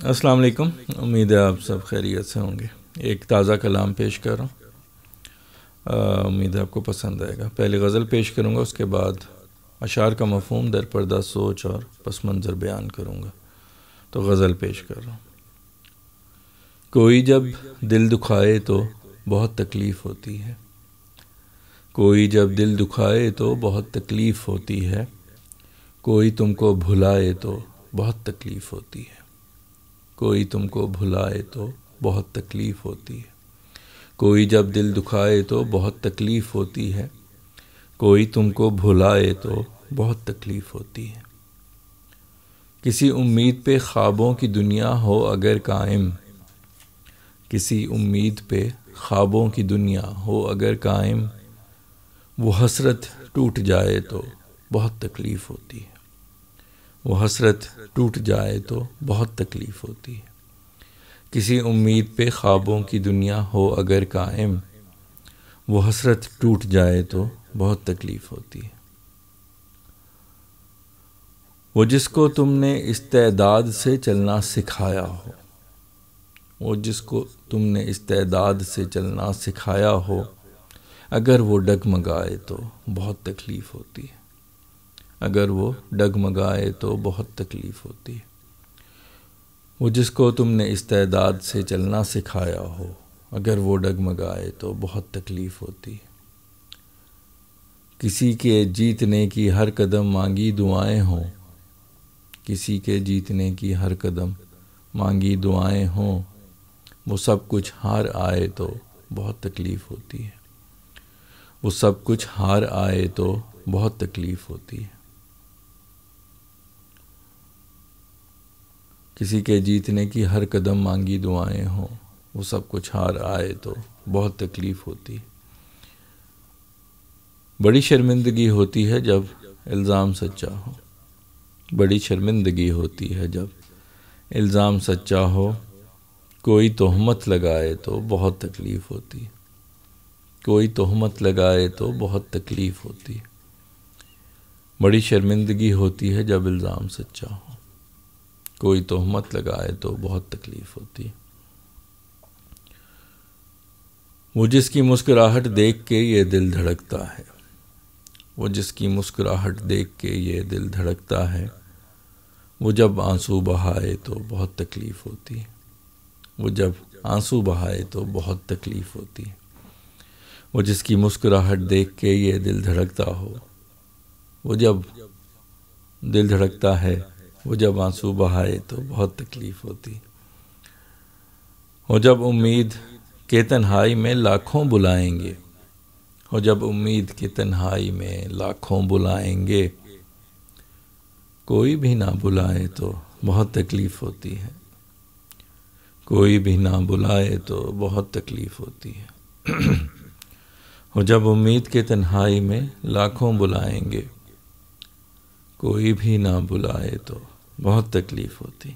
السلام علیکم، امید ہے آپ سب خیریت سے ہوں گے۔ ایک تازہ کلام پیش کر رہا ہوں، امید ہے آپ کو پسند آئے گا۔ پہلے غزل پیش کروں گا، اس کے بعد اشعار کا مفہوم، در پردہ سوچ اور پس منظر بیان کروں گا۔ تو غزل پیش کر رہا ہوں۔ کوئی جب دل دکھائے تو بہت تکلیف ہوتی ہے، کوئی جب دل دکھائے تو بہت تکلیف ہوتی ہے، کوئی تم کو بھلائے تو بہت تکلیف ہوتی ہے، کوئی تم کو بھلائے تو بہت تکلیف ہوتی ہے، کوئی جب دل دکھائے تو بہت تکلیف ہوتی ہے، کوئی تم کو بھلائے تو بہت تکلیف ہوتی ہے۔ کسی امید پہ خوابوں کی دنیا ہو اگر قائم، کسی امید پہ خوابوں کی دنیا ہو اگر قائم، وہ حسرت ٹوٹ جائے تو بہت تکلیف ہوتی ہے، وہ حسرت ٹوٹ جائے تو بہت تکلیف ہوتی ہے۔ کسی امید پہ خوابوں کی دنیا ہو اگر قائم، وہ حسرت ٹوٹ جائے تو بہت تکلیف ہوتی ہے۔ وہ جس کو تم نے استعداد سے چلنا سکھایا ہو، وہ جس کو تم نے استعداد سے چلنا سکھایا ہو، اگر وہ ڈگمگائے تو بہت تکلیف ہوتی ہے، اگر وہ ڈگمگائے تو بہت تکلیف ہوتی ہے۔ وہ جس کو تم نے استعداد سے چلنا سکھایا ہو، اگر وہ ڈگمگائے تو بہت تکلیف ہوتی ہے۔ کسی کے جیتنے کی ہر قدم مانگی دعائیں ہوں، کسی کے جیتنے کی ہر قدم مانگی دعائیں ہوں، وہ سب کچھ ہار آئے تو بہت تکلیف ہوتی ہے، وہ سب کچھ ہار آئے تو بہت تکلیف ہوتی ہے۔ کسی کے جیتنے کی ہر قدم مانگی دعائیں ہوں، وہ سب کچھ ہار آئے تو بہت تکلیف ہوتی ہے۔ بڑی شرمندگی ہوتی ہے جب الزام سچا ہو، بڑی شرمندگی ہوتی ہے جب الزام سچا ہو، کوئی تہمت لگائے تو بہت تکلیف ہوتی ہے، کوئی تہمت لگائے تو بہت تکلیف ہوتی ہے۔ بڑی شرمندگی ہوتی ہے جب الزام سچا ہو، کوئی تہمت لگائے تو بہت تکلیف ہوتی ہے۔ وہ جس کی مسکراہٹ دیکھ کے یہ دل دھڑکتا ہے، وہ جس کی مسکراہٹ دیکھ کے یہ دل دھڑکتا ہے، وہ جب آنسو بہائے تو بہت تکلیف ہوتی ہے، وہ جب آنسو بہائے تو بہت تکلیف ہوتی ہے۔ وہ جس کی مسکراہٹ دیکھ کے یہ دل دھڑکتا ہو، وہ جب دل دھڑکتا ہے، وہ جب آنسو بہائے تو بہت تکلیف ہوتی ہے۔ وہ جب امید کے تنہائی میں لاکھوں بلائیں گے، وہ جب امید کی تنہائی میں لاکھوں بلائیں گے، کوئی بھی نہ بلائے تو بہت تکلیف ہوتی ہے، کوئی بھی نہ بلائے تو بہت تکلیف ہوتی ہے۔ وہ جب امید کے تنہائی میں لاکھوں بلائیں گے، کوئی بھی نہ بلائے تو بہت تکلیف ہوتی۔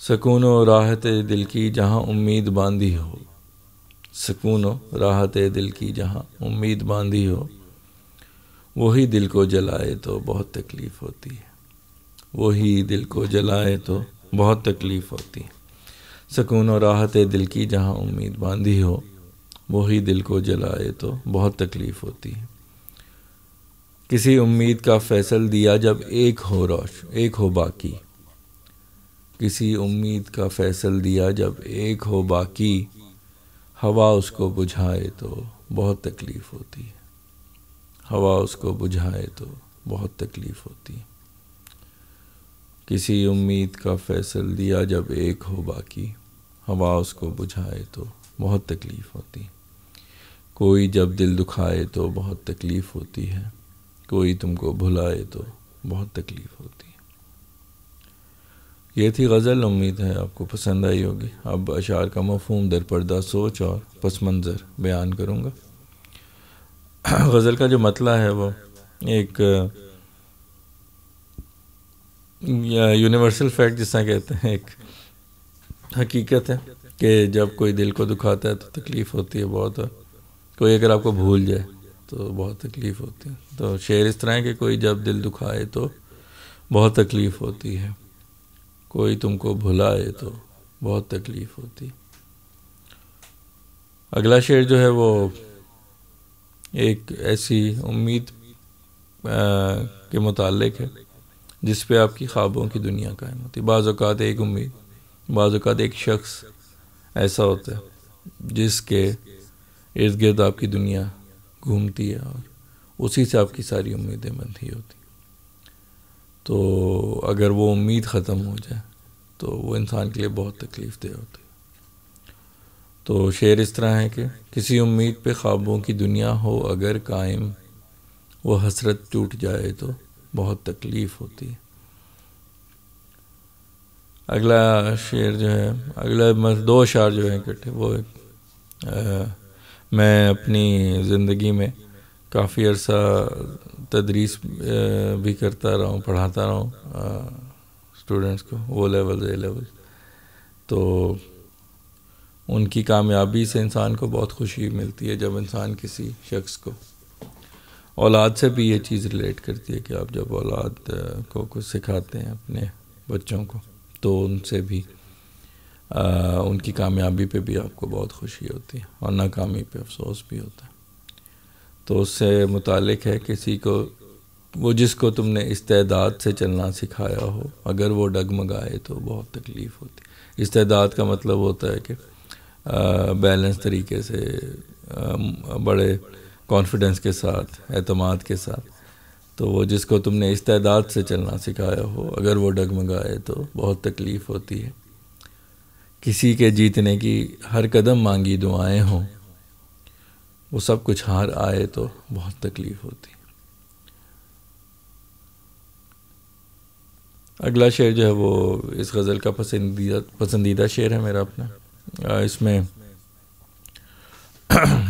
سکون و راحت دل کی جہاں امید باندھی ہو، سکون و راحت دل کی جہاں امید باندھی ہو، وہی دل کو جلائے تو بہت تکلیف ہوتی ہے، وہی دل کو جلائے تو بہت تکلیف ہوتی ہے۔ سکون و راحت دل کی جہاں امید باندھی ہو، وہی دل کو جلائے تو بہت تکلیف ہوتی ہے۔ کسی امید کا فیصل دیا جب ایک ہو باقی، کسی امید کا فیصل دیا جب ایک ہو باقی، ہوا اس کو بجھائے تو بہت تکلیف ہوتی ہے، ہوا اس کو بجھائے تو بہت تکلیف ہوتی ہے۔ کسی امید کا فیصل دیا جب ایک ہو باقی، ہوا اس کو بجھائے تو بہت تکلیف ہوتی ہے۔ کوئی جب دل دکھائے تو بہت تکلیف ہوتی ہے، کوئی تم کو بھلائے تو بہت تکلیف ہوتی ہے۔ یہ تھی غزل، امید ہے آپ کو پسند آئی ہوگی۔ اب اشعار کا مفہوم، در پردہ سوچ اور پس منظر بیان کروں گا۔ غزل کا جو مطلع ہے وہ ایک یونیورسل فیکٹ جس طرح کہتے ہیں، ایک حقیقت ہے کہ جب کوئی دل کو دکھاتا ہے تو تکلیف ہوتی ہے بہت، اور کوئی اگر آپ کو بھول جائے تو بہت تکلیف ہوتی ہے۔ تو شعر اس طرح ہے کہ کوئی جب دل دکھائے تو بہت تکلیف ہوتی ہے، کوئی تم کو بھلائے تو بہت تکلیف ہوتی. اگلا شعر جو ہے وہ ایک ایسی امید کے متعلق ہے جس پہ آپ کی خوابوں کی دنیا قائم ہوتی. بعض اوقات ایک امید، بعض اوقات ایک شخص ایسا ہوتا ہے جس کے ارد گرد آپ کی دنیا گھومتی ہے اور اسی سے آپ کی ساری امیدیں بندھی ہوتی. تو اگر وہ امید ختم ہو جائے تو وہ انسان کے لیے بہت تکلیف دہ ہوتی. تو شعر اس طرح ہے کہ کسی امید پہ خوابوں کی دنیا ہو اگر قائم، وہ حسرت ٹوٹ جائے تو بہت تکلیف ہوتی. اگلا شعر جو ہے، اگلا دو اشعار جو ہیں اکٹھے، وہ میں اپنی زندگی میں کافی عرصہ تدریس بھی کرتا رہا ہوں، پڑھاتا رہا ہوں اسٹوڈنٹس کو، وہ لیول اے لیول. تو ان کی کامیابی سے انسان کو بہت خوشی ملتی ہے جب انسان کسی شخص کو، اولاد سے بھی یہ چیز ریلیٹ کرتی ہے کہ آپ جب اولاد کو کچھ سکھاتے ہیں اپنے بچوں کو تو ان سے بھی ان کی کامیابی پہ بھی آپ کو بہت خوشی ہوتی ہے اور ناکامی پہ افسوس بھی ہوتا ہے. تو اس سے متعلق ہے کسی کو، وہ جس کو تم نے استعداد سے چلنا سکھایا ہو اگر وہ ڈگمگائے تو بہت تکلیف ہوتی. استعداد کا مطلب ہوتا ہے کہ بیلنس طریقے سے، بڑے کانفیڈنس کے ساتھ، اعتماد کے ساتھ. تو وہ جس کو تم نے استعداد سے چلنا سکھایا ہو اگر وہ ڈگمگائے تو بہت تکلیف ہوتی ہے. کسی کے جیتنے کی ہر قدم مانگی دعائیں ہوں، وہ سب کچھ ہار آئے تو بہت تکلیف ہوتی. اگلا شعر جو ہے وہ اس غزل کا پسندیدہ شعر ہے میرا اپنا. اس میں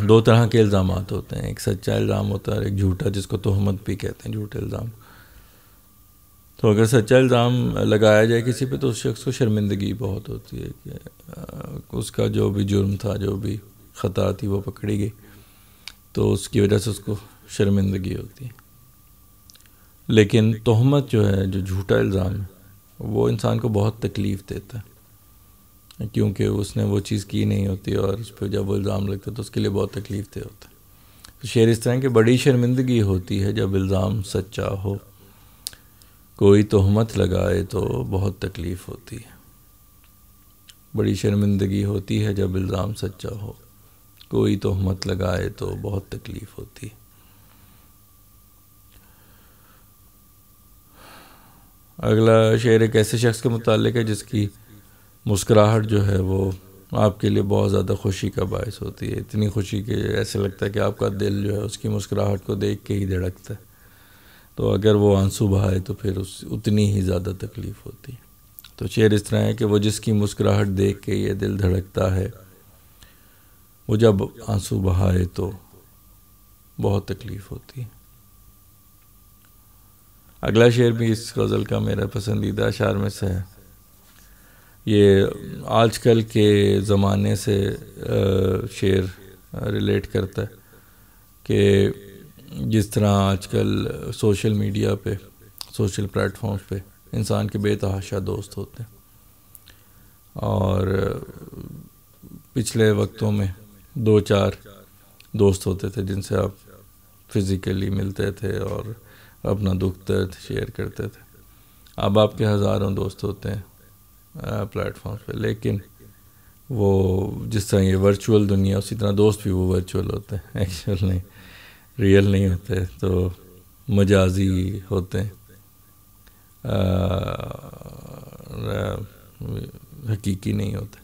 دو طرح کے الزامات ہوتے ہیں، ایک سچا الزام ہوتا ہے اور ایک جھوٹا، جس کو تہمت بھی کہتے ہیں، جھوٹے الزام. تو اگر سچا الزام لگایا جائے کسی پہ تو اس شخص کو شرمندگی بہت ہوتی ہے کہ اس کا جو بھی جرم تھا، جو بھی خطا تھی وہ پکڑی گئی، تو اس کی وجہ سے اس کو شرمندگی ہوتی ہے. لیکن تہمت جو ہے، جو جھوٹا الزام ہے، وہ انسان کو بہت تکلیف دیتا ہے کیونکہ اس نے وہ چیز کی نہیں ہوتی اور اس پہ جب وہ الزام لگتا ہے تو اس کے لیے بہت تکلیف دہ ہوتا ہے. تو شعر اس طرح کہ بڑی شرمندگی ہوتی ہے جب الزام سچا ہو، کوئی تہمت لگائے تو بہت تکلیف ہوتی ہے. بڑی شرمندگی ہوتی ہے جب الزام سچا ہو، کوئی تہمت لگائے تو بہت تکلیف ہوتی ہے. اگلا شعر ایک ایسے شخص کے متعلق ہے جس کی مسکراہٹ جو ہے وہ آپ کے لیے بہت زیادہ خوشی کا باعث ہوتی ہے. اتنی خوشی کہ ایسے لگتا ہے کہ آپ کا دل جو ہے اس کی مسکراہٹ کو دیکھ کے ہی دھڑکتا ہے. تو اگر وہ آنسو بہائے تو پھر اتنی ہی زیادہ تکلیف ہوتی ہے. تو شعر اس طرح ہے کہ وہ جس کی مسکراہٹ دیکھ کے یہ دل دھڑکتا ہے، وہ جب آنسو بہائے تو بہت تکلیف ہوتی ہے. اگلا شعر بھی اس غزل کا میرا پسندیدہ اشعار میں سے ہے. یہ آج کل کے زمانے سے شعر ریلیٹ کرتا ہے کہ جس طرح آج کل سوشل میڈیا پہ، سوشل پلیٹ فارمز پہ انسان کے بے تحاشا دوست ہوتے ہیں، اور پچھلے وقتوں میں 2-4 دوست ہوتے تھے جن سے آپ فزیکلی ملتے تھے اور اپنا دکھ درد شیئر کرتے تھے. اب آپ کے ہزاروں دوست ہوتے ہیں پلیٹ فارمز پہ، لیکن وہ جس طرح یہ ورچوئل دنیا، اسی طرح دوست بھی وہ ورچوئل ہوتے ہیں، ایکچوئل نہیں، ریئل نہیں ہوتے، تو مجازی ہوتے ہیں، حقیقی نہیں ہوتے.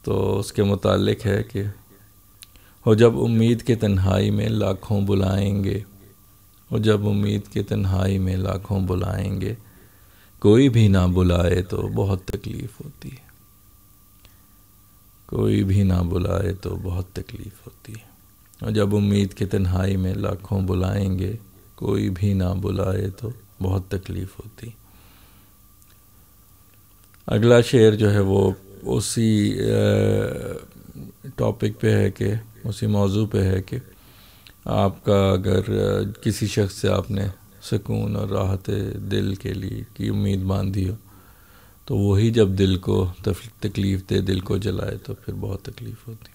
تو اس کے متعلق ہے کہ ہو جب امید کے تنہائی میں لاکھوں بلائیں گے، ہو جب امید کے تنہائی میں لاکھوں بلائیں گے، کوئی بھی نہ بلائے تو بہت تکلیف ہوتی ہے. کوئی بھی نہ بلائے تو بہت تکلیف ہوتی ہے. اور جب امید کے تنہائی میں لاکھوں بلائیں گے، کوئی بھی نہ بلائے تو بہت تکلیف ہوتی. اگلا شعر جو ہے وہ اسی ٹاپک پہ ہے کہ اسی موضوع پہ ہے کہ آپ کا اگر کسی شخص سے آپ نے سکون اور راحت دل کے لیے کی امید باندھی ہو تو وہی جب دل کو تکلیف دے، دل کو جلائے تو پھر بہت تکلیف ہوتی.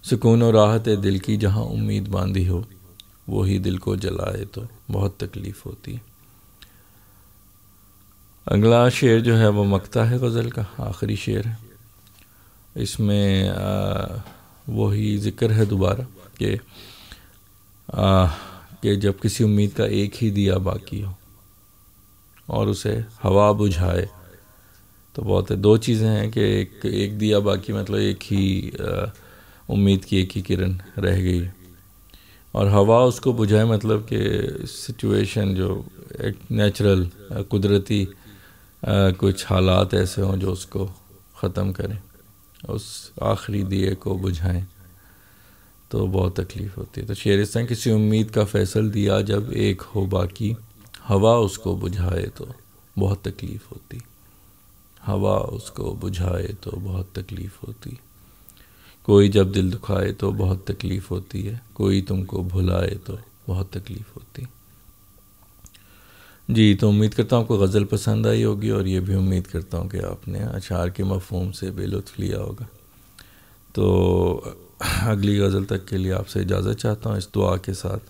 سکون و راحت ہے دل کی جہاں امید باندھی ہو، وہی دل کو جلائے تو بہت تکلیف ہوتی. اگلا شعر جو ہے وہ مقطع ہے غزل کا، آخری شعر ہے. اس میں وہی ذکر ہے دوبارہ کہ جب کسی امید کا ایک ہی دیا باقی ہو اور اسے ہوا بجھائے تو بہت ہے. دو چیزیں ہیں کہ ایک دیا باقی مطلب ایک ہی امید کی ایک ہی کرن رہ گئی، اور ہوا اس کو بجھائے مطلب کہ سچویشن جو ایک نیچرل قدرتی کچھ حالات ایسے ہوں جو اس کو ختم کریں، اس آخری دیے کو بجھائیں تو بہت تکلیف ہوتی ہے. تو شعر اس طرح، کسی امید کا فیصل دیا جب ایک ہو باقی، ہوا اس کو بجھائے تو بہت تکلیف ہوتی. ہوا اس کو بجھائے تو بہت تکلیف ہوتی. کوئی جب دل دکھائے تو بہت تکلیف ہوتی ہے، کوئی تم کو بھلائے تو بہت تکلیف ہوتی. جی، تو امید کرتا ہوں آپ کو غزل پسند آئی ہوگی، اور یہ بھی امید کرتا ہوں کہ آپ نے اشعار کے مفہوم سے بے لطف لیا ہوگا. تو اگلی غزل تک کے لیے آپ سے اجازت چاہتا ہوں، اس دعا کے ساتھ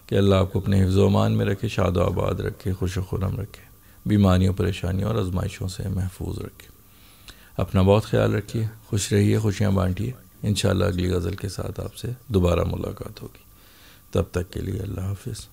کہ اللہ آپ کو اپنے حفظ و امان میں رکھے، شاد و آباد رکھے، خوش و خرم رکھے، بیماریوں پریشانیوں اور آزمائشوں سے محفوظ رکھے. اپنا بہت خیال رکھیے، خوش رہیے، خوشیاں بانٹیے. انشاءاللہ اگلی غزل کے ساتھ آپ سے دوبارہ ملاقات ہوگی. تب تک کے لیے اللہ حافظ.